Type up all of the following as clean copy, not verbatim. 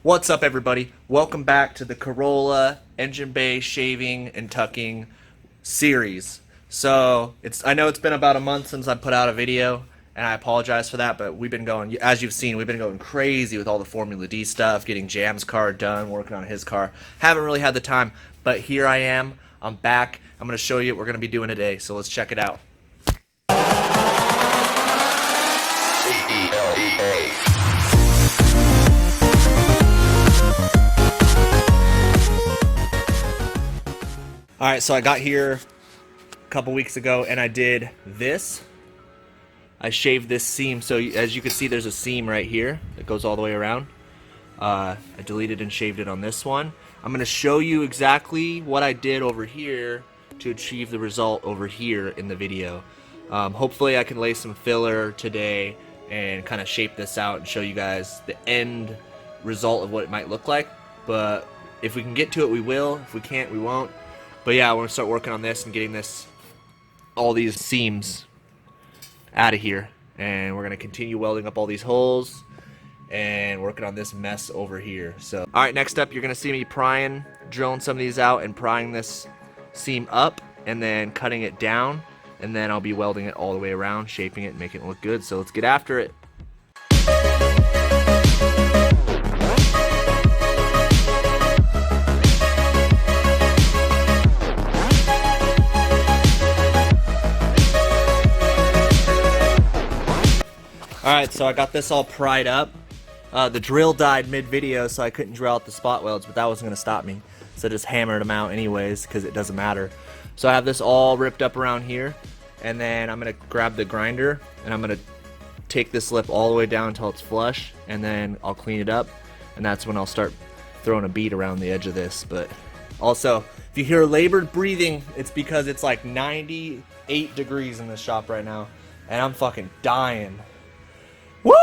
What's up, everybody? Welcome back to the Corolla engine bay shaving and tucking series. So I know it's been about a month since I put out a video, and I apologize for that, but we've been going, as you've seen, we've been going crazy with all the Formula D stuff, getting Jam's car done, working on his car. Haven't really had the time, but here I am. I'm back. I'm going to show you what we're going to be doing today, so let's check it out. Alright, so I got here a couple weeks ago and I did this. I shaved this seam, so as you can see there's a seam right here that goes all the way around. I deleted and shaved it on this one. I'm going to show you exactly what I did over here to achieve the result over here in the video. Hopefully I can lay some filler today and kind of shape this out and show you guys the end result of what it might look like. But if we can get to it, we will. If we can't, we won't. But yeah, we're going to start working on this and getting all these seams out of here. And we're going to continue welding up all these holes and working on this mess over here. So, alright, next up you're going to see me drilling some of these out and prying this seam up and then cutting it down. And then I'll be welding it all the way around, shaping it, making it look good. So let's get after it. Alright, so I got this all pried up. The drill died mid-video, so I couldn't drill out the spot welds, but that wasn't going to stop me. So I just hammered them out anyways, because it doesn't matter. So I have this all ripped up around here, and then I'm going to grab the grinder, and I'm going to take this lip all the way down until it's flush, and then I'll clean it up, and that's when I'll start throwing a bead around the edge of this. But also, if you hear labored breathing, it's because it's like 98 degrees in this shop right now, and I'm fucking dying. Woo!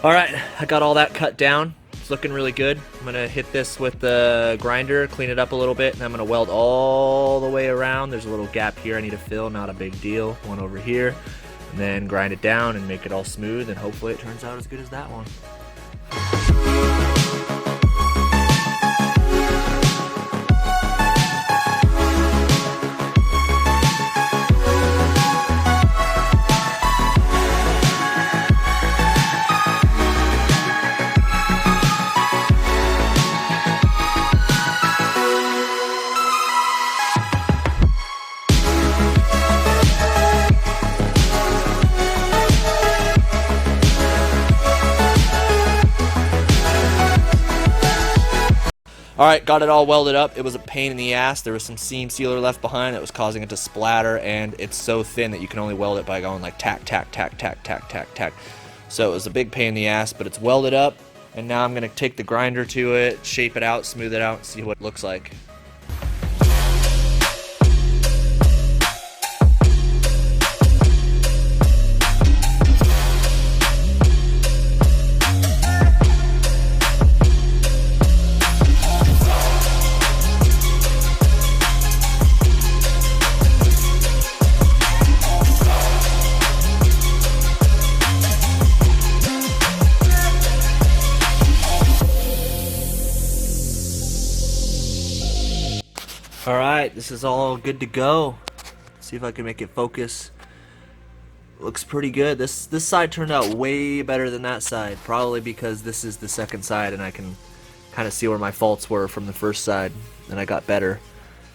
Alright, I got all that cut down. It's looking really good. I'm going to hit this with the grinder, clean it up a little bit, and I'm going to weld all the way around. There's a little gap here I need to fill, not a big deal. One over here. And then grind it down and make it all smooth, and hopefully it turns out as good as that one. Alright, got it all welded up. It was a pain in the ass. There was some seam sealer left behind that was causing it to splatter, and it's so thin that you can only weld it by going like tack, tack, tack, tack, tack, tack, tack. So it was a big pain in the ass, but it's welded up, and now I'm going to take the grinder to it, shape it out, smooth it out, and see what it looks like. Alright, this is all good to go. Let's see if I can make it focus. Looks pretty good. This side turned out way better than that side, probably because this is the second side and I can kind of see where my faults were from the first side, and I got better.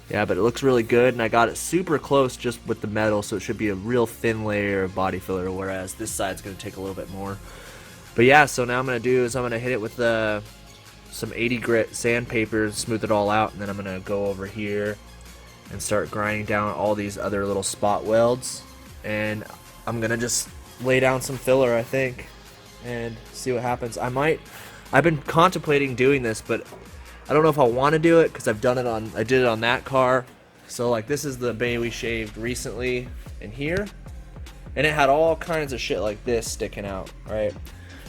Yeah, but it looks really good, and I got it super close just with the metal, so it should be a real thin layer of body filler, whereas this side's going to take a little bit more. But yeah, so now I'm going to do is I'm going to hit it with the some 80 grit sandpaper, smooth it all out, and then I'm gonna go over here and start grinding down all these other little spot welds, and I'm gonna just lay down some filler, I think, and see what happens. I've been contemplating doing this, but I don't know if I want to do it because I did it on that car. So like, this is the bay we shaved recently in here, and it had all kinds of shit like this sticking out, right?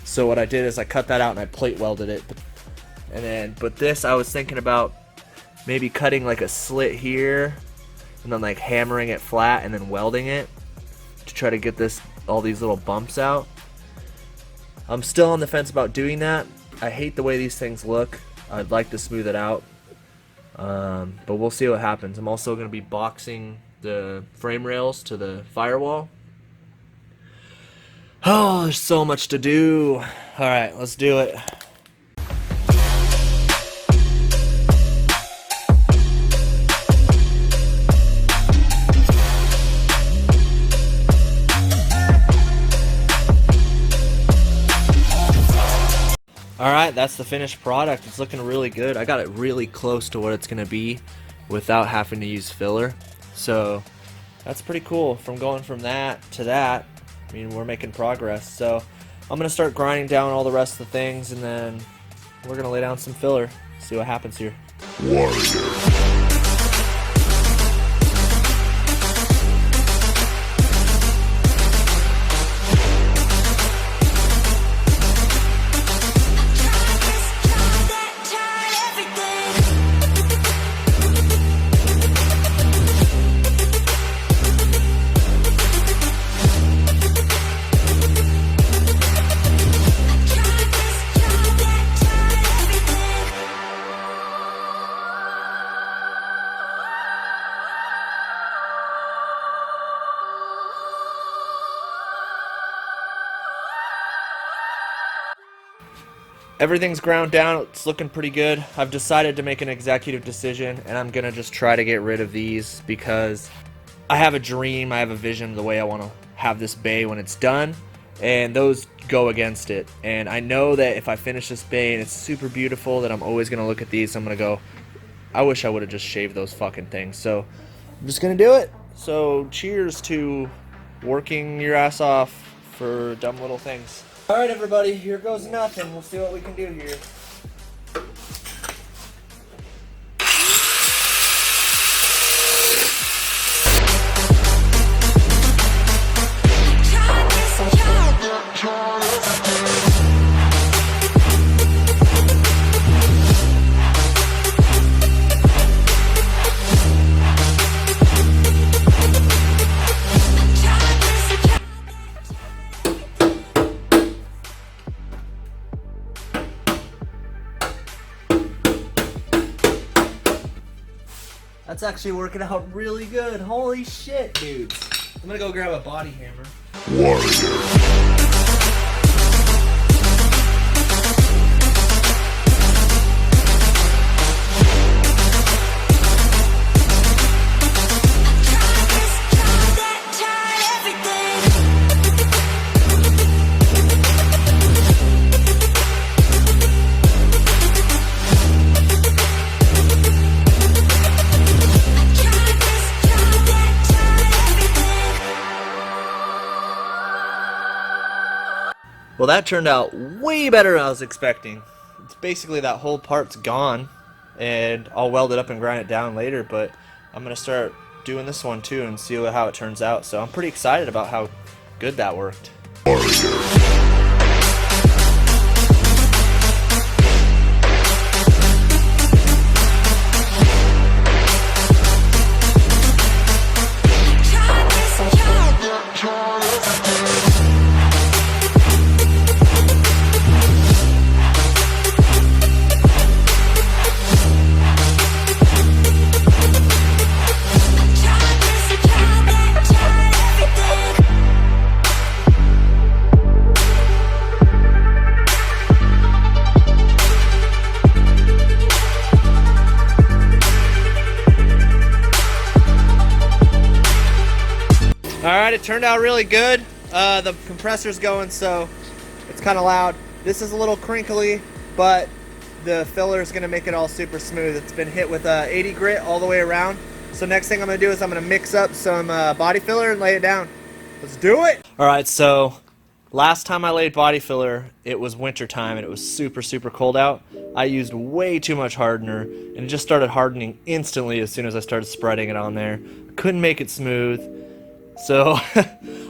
So what I did is I cut that out and I plate welded it, but this, I was thinking about maybe cutting like a slit here and then like hammering it flat and then welding it to try to get all these little bumps out. I'm still on the fence about doing that. I hate the way these things look. I'd like to smooth it out, but we'll see what happens. I'm also going to be boxing the frame rails to the firewall. Oh, there's so much to do. Alright, let's do it. Alright, that's the finished product. It's looking really good. I got it really close to what it's going to be without having to use filler. So that's pretty cool. From going from that to that, I mean, we're making progress. So I'm going to start grinding down all the rest of the things, and then we're going to lay down some filler. See what happens here. Warrior. Everything's ground down. It's looking pretty good. I've decided to make an executive decision, and I'm gonna just try to get rid of these because I have a dream, I have a vision of the way I want to have this bay when it's done, and those go against it. And I know that if I finish this bay and it's super beautiful, that I'm always gonna look at these, I'm gonna go, I wish I would have just shaved those fucking things. So I'm just gonna do it. So cheers to working your ass off for dumb little things. Alright everybody, here goes nothing. We'll see what we can do here. That's actually working out really good. Holy shit, dudes. I'm gonna go grab a body hammer. Warrior. Well, that turned out way better than I was expecting. It's basically that whole part's gone, and I'll weld it up and grind it down later, but I'm going to start doing this one too and see how it turns out. So I'm pretty excited about how good that worked. Alright, it turned out really good. The compressor's going, so it's kind of loud. This is a little crinkly, but the filler is going to make it all super smooth. It's been hit with 80 grit all the way around. So next thing I'm going to do is I'm going to mix up some body filler and lay it down. Let's do it! Alright, so last time I laid body filler, it was winter time and it was super cold out. I used way too much hardener and it just started hardening instantly as soon as I started spreading it on there. Couldn't make it smooth. So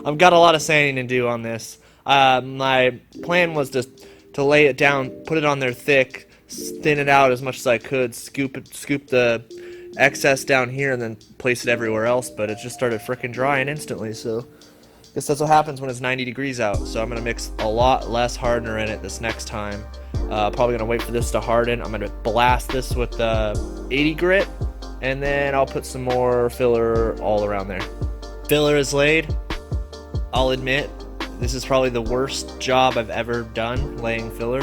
I've got a lot of sanding to do on this. My plan was to lay it down, put it on there thick, thin it out as much as I could, scoop the excess down here and then place it everywhere else, but it just started frickin' drying instantly, so I guess that's what happens when it's 90 degrees out. So I'm gonna mix a lot less hardener in it this next time. Probably gonna wait for this to harden. I'm gonna blast this with 80 grit, and then I'll put some more filler all around there. Filler is laid. I'll admit, this is probably the worst job I've ever done, laying filler.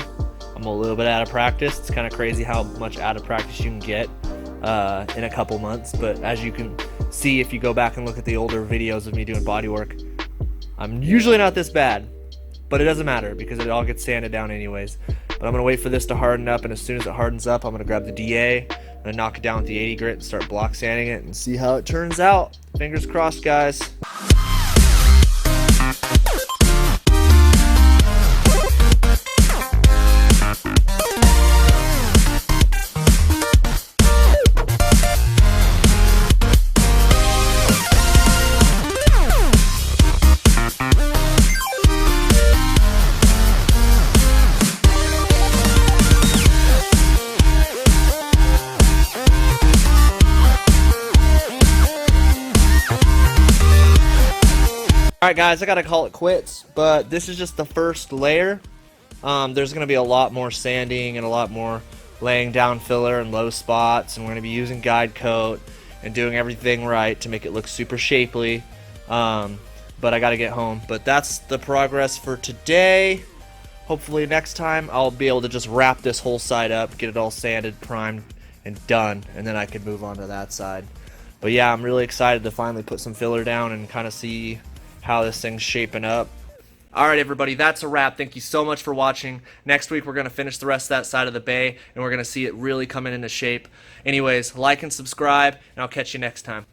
I'm a little bit out of practice. It's kind of crazy how much out of practice you can get in a couple months, but as you can see if you go back and look at the older videos of me doing body work, I'm usually not this bad, but it doesn't matter because it all gets sanded down anyways. But I'm gonna wait for this to harden up, and as soon as it hardens up, I'm gonna grab the DA, I'm gonna knock it down with the 80 grit and start block sanding it and see how it turns out. Fingers crossed, guys. Alright guys, I gotta call it quits, but this is just the first layer. There's gonna be a lot more sanding and a lot more laying down filler and low spots, and we're gonna be using guide coat and doing everything right to make it look super shapely. But I gotta get home. But that's the progress for today. Hopefully next time I'll be able to just wrap this whole side up, get it all sanded, primed, and done, and then I can move on to that side. But yeah, I'm really excited to finally put some filler down and kind of see how this thing's shaping up. Alright everybody, that's a wrap. Thank you so much for watching. Next week we're going to finish the rest of that side of the bay, and we're going to see it really coming into shape. Anyways, like and subscribe, and I'll catch you next time.